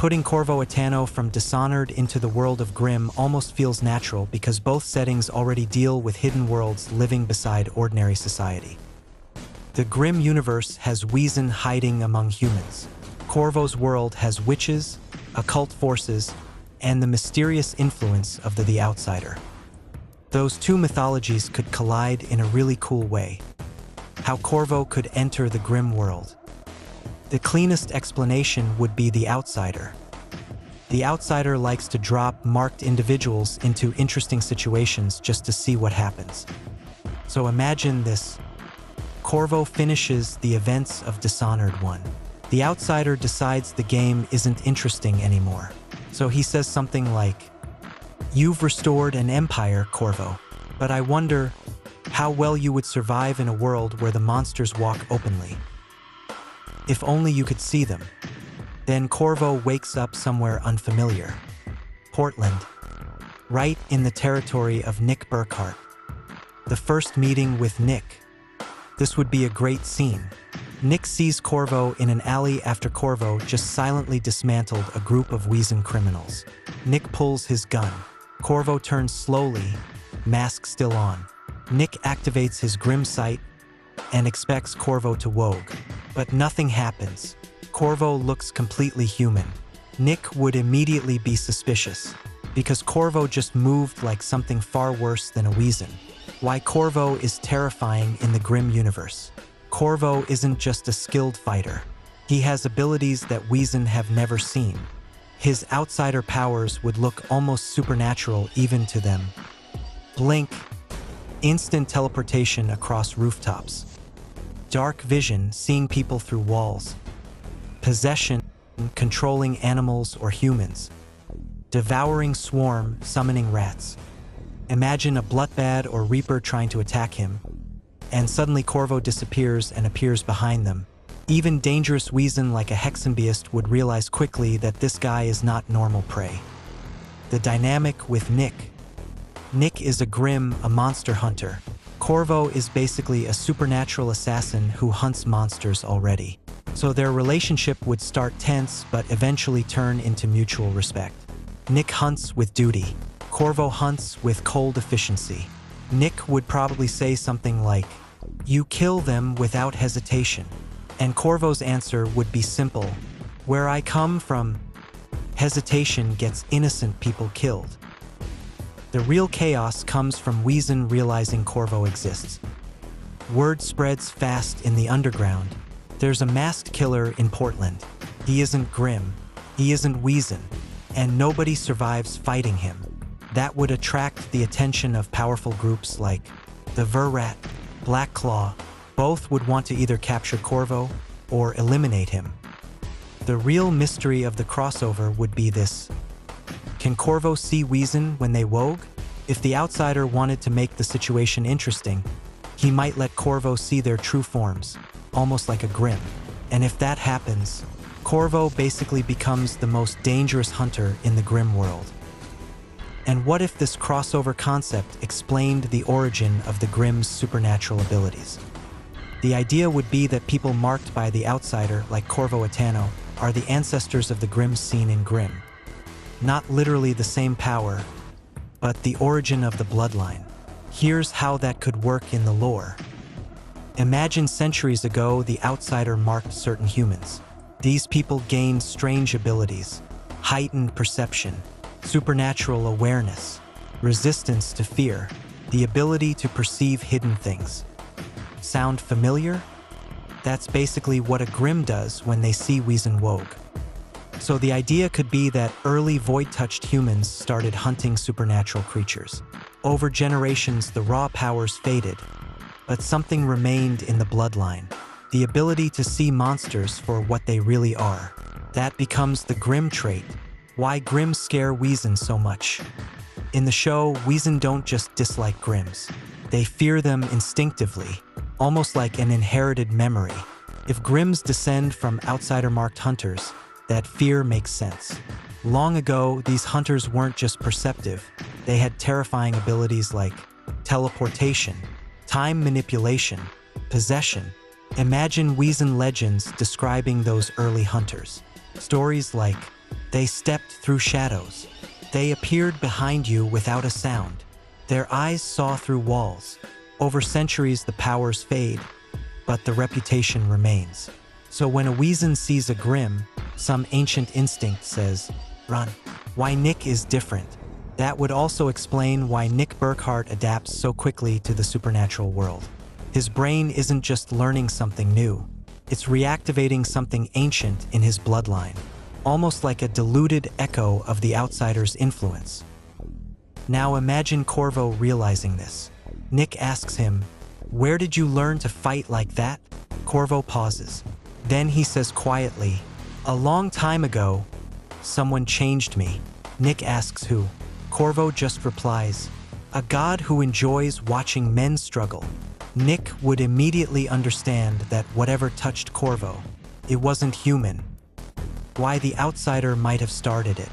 Putting Corvo Attano from Dishonored into the world of Grimm almost feels natural because both settings already deal with hidden worlds living beside ordinary society. The Grimm universe has Wesen hiding among humans. Corvo's world has witches, occult forces, and the mysterious influence of the outsider. Those two mythologies could collide in a really cool way. How Corvo could enter the Grimm world. The cleanest explanation would be the outsider. The outsider likes to drop marked individuals into interesting situations just to see what happens. So imagine this. Corvo finishes the events of Dishonored 1. The outsider decides the game isn't interesting anymore. So he says something like, "You've restored an empire, Corvo, but I wonder how well you would survive in a world where the monsters walk openly. If only you could see them." Then Corvo wakes up somewhere unfamiliar. Portland, right in the territory of Nick Burkhardt. The first meeting with Nick. This would be a great scene. Nick sees Corvo in an alley after Corvo just silently dismantled a group of Wesen criminals. Nick pulls his gun. Corvo turns slowly, mask still on. Nick activates his Grimm sight and expects Corvo to wogue. But nothing happens. Corvo looks completely human. Nick would immediately be suspicious, because Corvo just moved like something far worse than a Wesen. Why Corvo is terrifying in the Grimm universe. Corvo isn't just a skilled fighter. He has abilities that Wesen have never seen. His outsider powers would look almost supernatural even to them. Blink, instant teleportation across rooftops. Dark vision, seeing people through walls. Possession, controlling animals or humans. Devouring swarm, summoning rats. Imagine a bloodbath or reaper trying to attack him, and suddenly Corvo disappears and appears behind them. Even dangerous Wesen like a hexenbeast would realize quickly that this guy is not normal prey. The dynamic with Nick. Nick is a Grimm, a monster hunter. Corvo is basically a supernatural assassin who hunts monsters already. So their relationship would start tense but eventually turn into mutual respect. Nick hunts with duty. Corvo hunts with cold efficiency. Nick would probably say something like, "You kill them without hesitation." And Corvo's answer would be simple, "Where I come from, hesitation gets innocent people killed." The real chaos comes from Wesen realizing Corvo exists. Word spreads fast in the underground. There's a masked killer in Portland. He isn't Grimm, he isn't Wesen, and nobody survives fighting him. That would attract the attention of powerful groups like the Verrat, Black Claw. Both would want to either capture Corvo or eliminate him. The real mystery of the crossover would be this. Can Corvo see Wesen when they wogue? If the outsider wanted to make the situation interesting, he might let Corvo see their true forms, almost like a Grimm. And if that happens, Corvo basically becomes the most dangerous hunter in the Grimm world. And what if this crossover concept explained the origin of the Grimm's supernatural abilities? The idea would be that people marked by the outsider, like Corvo Attano, are the ancestors of the Grimm seen in Grimm. Not literally the same power, but the origin of the bloodline. Here's how that could work in the lore. Imagine centuries ago the outsider marked certain humans. These people gained strange abilities, heightened perception, supernatural awareness, resistance to fear, the ability to perceive hidden things. Sound familiar? That's basically what a Grimm does when they see Wesen wogue. So the idea could be that early void-touched humans started hunting supernatural creatures. Over generations, the raw powers faded, but something remained in the bloodline. The ability to see monsters for what they really are. That becomes the Grimm trait. Why Grimm scare Wesen so much? In the show, Wesen don't just dislike Grimms. They fear them instinctively, almost like an inherited memory. If Grimms descend from outsider-marked hunters, that fear makes sense. Long ago, these hunters weren't just perceptive. They had terrifying abilities like teleportation, time manipulation, possession. Imagine Wesen legends describing those early hunters. Stories like They stepped through shadows. They appeared behind you without a sound. Their eyes saw through walls. Over centuries, the powers fade, but the reputation remains. So when a Wesen sees a Grimm, some ancient instinct says, run. Why Nick is different. That would also explain why Nick Burkhardt adapts so quickly to the supernatural world. His brain isn't just learning something new. It's reactivating something ancient in his bloodline, almost like a diluted echo of the outsider's influence. Now imagine Corvo realizing this. Nick asks him, "Where did you learn to fight like that?" Corvo pauses. Then he says quietly, "A long time ago, someone changed me." Nick asks who. Corvo just replies, "A god who enjoys watching men struggle." Nick would immediately understand that whatever touched Corvo, it wasn't human. Why the outsider might have started it.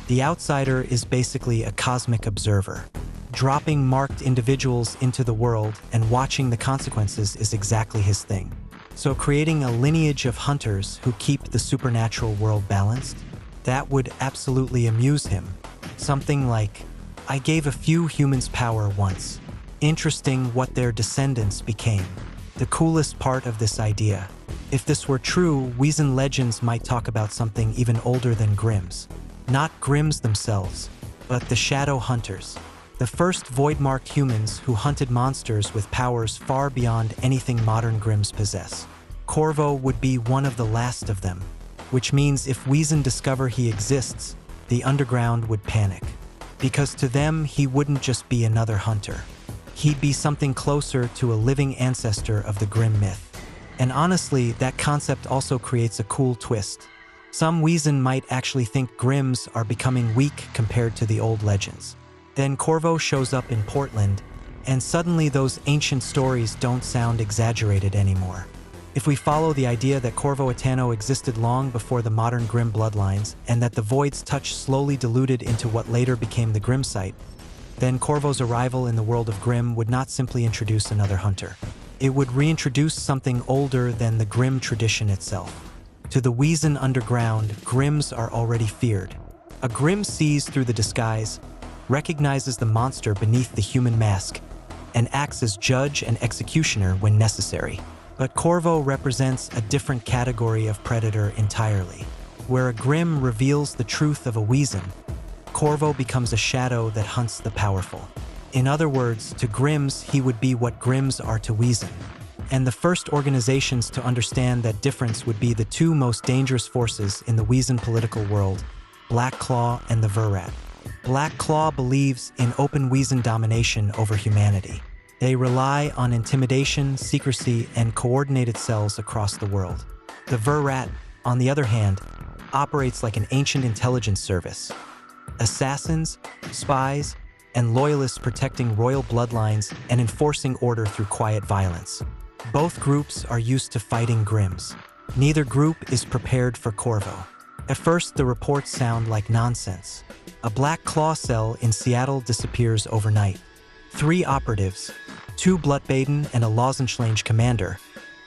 The outsider is basically a cosmic observer. Dropping marked individuals into the world and watching the consequences is exactly his thing. So creating a lineage of hunters who keep the supernatural world balanced, that would absolutely amuse him. Something like, "I gave a few humans power once. Interesting what their descendants became." The coolest part of this idea. If this were true, Wesen legends might talk about something even older than Grimm's. Not Grimms themselves, but the Shadow Hunters. The first void-marked humans who hunted monsters with powers far beyond anything modern Grimms possess. Corvo would be one of the last of them, which means if Wesen discover he exists, the underground would panic. Because to them, he wouldn't just be another hunter. He'd be something closer to a living ancestor of the Grimm myth. And honestly, that concept also creates a cool twist. Some Wesen might actually think Grimms are becoming weak compared to the old legends. Then Corvo shows up in Portland, and suddenly those ancient stories don't sound exaggerated anymore. If we follow the idea that Corvo Attano existed long before the modern Grimm bloodlines, and that the Void's touch slowly diluted into what later became the Grimm site, then Corvo's arrival in the world of Grimm would not simply introduce another hunter. It would reintroduce something older than the Grimm tradition itself. To the Wesen underground, Grimms are already feared. A Grimm sees through the disguise, recognizes the monster beneath the human mask, and acts as judge and executioner when necessary. But Corvo represents a different category of predator entirely. Where a Grimm reveals the truth of a Wesen, Corvo becomes a shadow that hunts the powerful. In other words, to Grimms, he would be what Grimms are to Wesen. And the first organizations to understand that difference would be the two most dangerous forces in the Wesen political world, Black Claw and the Verrat. Black Claw believes in open Wesen domination over humanity. They rely on intimidation, secrecy, and coordinated cells across the world. The Verrat, on the other hand, operates like an ancient intelligence service. Assassins, spies, and loyalists protecting royal bloodlines and enforcing order through quiet violence. Both groups are used to fighting Grimms. Neither group is prepared for Corvo. At first, the reports sound like nonsense. A Black Claw cell in Seattle disappears overnight. 3 operatives, 2 Bloodbaden and a Lozenschlange commander,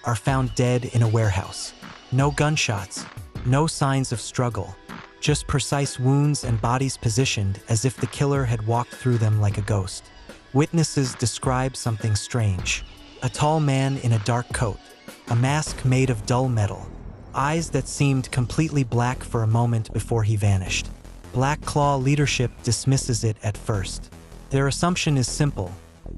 are found dead in a warehouse. No gunshots, no signs of struggle, just precise wounds and bodies positioned as if the killer had walked through them like a ghost. Witnesses describe something strange. A tall man in a dark coat, a mask made of dull metal, eyes that seemed completely black for a moment before he vanished. Black Claw leadership dismisses it at first. Their assumption is simple,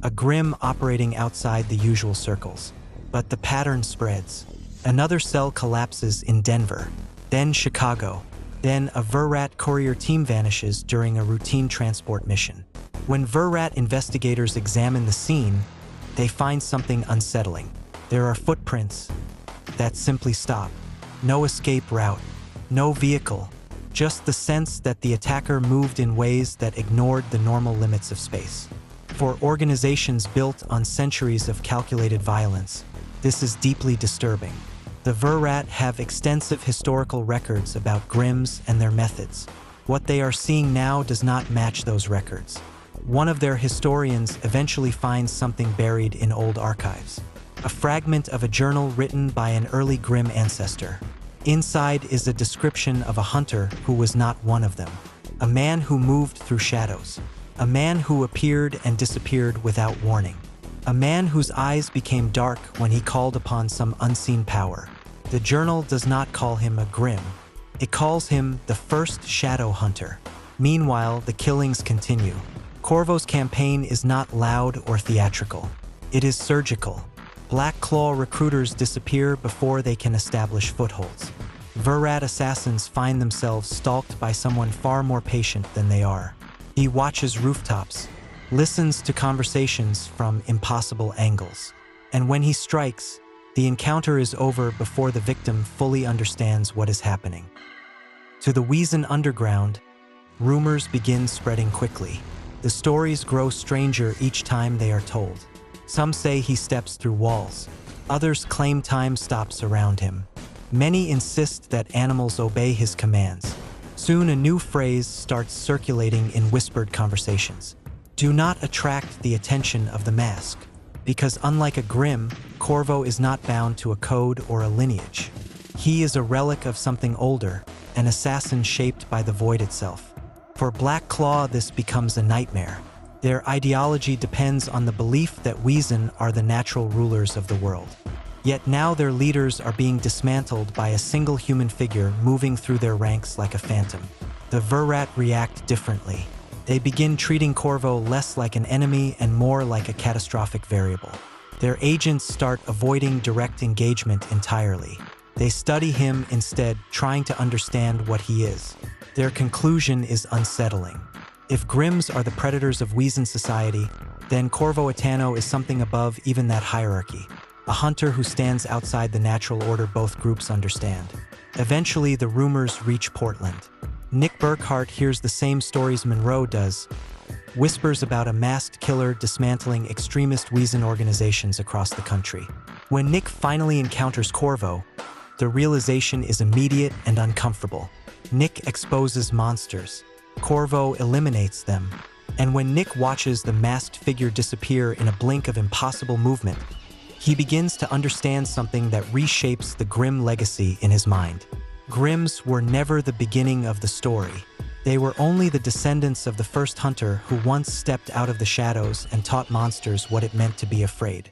a Grimm operating outside the usual circles. But the pattern spreads. Another cell collapses in Denver, then Chicago, then a Verrat courier team vanishes during a routine transport mission. When Verrat investigators examine the scene, they find something unsettling. There are footprints that simply stop. No escape route, no vehicle, just the sense that the attacker moved in ways that ignored the normal limits of space. For organizations built on centuries of calculated violence, this is deeply disturbing. The Verrat have extensive historical records about Grimms and their methods. What they are seeing now does not match those records. One of their historians eventually finds something buried in old archives. A fragment of a journal written by an early Grimm ancestor. Inside is a description of a hunter who was not one of them. A man who moved through shadows. A man who appeared and disappeared without warning. A man whose eyes became dark when he called upon some unseen power. The journal does not call him a Grimm. It calls him the first shadow hunter. Meanwhile, the killings continue. Corvo's campaign is not loud or theatrical. It is surgical. Black Claw recruiters disappear before they can establish footholds. Verrat assassins find themselves stalked by someone far more patient than they are. He watches rooftops, listens to conversations from impossible angles. And when he strikes, the encounter is over before the victim fully understands what is happening. To the Wesen underground, rumors begin spreading quickly. The stories grow stranger each time they are told. Some say he steps through walls. Others claim time stops around him. Many insist that animals obey his commands. Soon a new phrase starts circulating in whispered conversations. Do not attract the attention of the mask, because unlike a Grimm, Corvo is not bound to a code or a lineage. He is a relic of something older, an assassin shaped by the void itself. For Black Claw, this becomes a nightmare. Their ideology depends on the belief that Wesen are the natural rulers of the world. Yet now their leaders are being dismantled by a single human figure moving through their ranks like a phantom. The Verrat react differently. They begin treating Corvo less like an enemy and more like a catastrophic variable. Their agents start avoiding direct engagement entirely. They study him instead, trying to understand what he is. Their conclusion is unsettling. If Grimms are the predators of Wesen society, then Corvo Attano is something above even that hierarchy. A hunter who stands outside the natural order both groups understand. Eventually, the rumors reach Portland. Nick Burkhardt hears the same stories Monroe does, whispers about a masked killer dismantling extremist Wesen organizations across the country. When Nick finally encounters Corvo, the realization is immediate and uncomfortable. Nick exposes monsters. Corvo eliminates them. And when Nick watches the masked figure disappear in a blink of impossible movement, he begins to understand something that reshapes the Grimm legacy in his mind. Grimms were never the beginning of the story. They were only the descendants of the first hunter who once stepped out of the shadows and taught monsters what it meant to be afraid.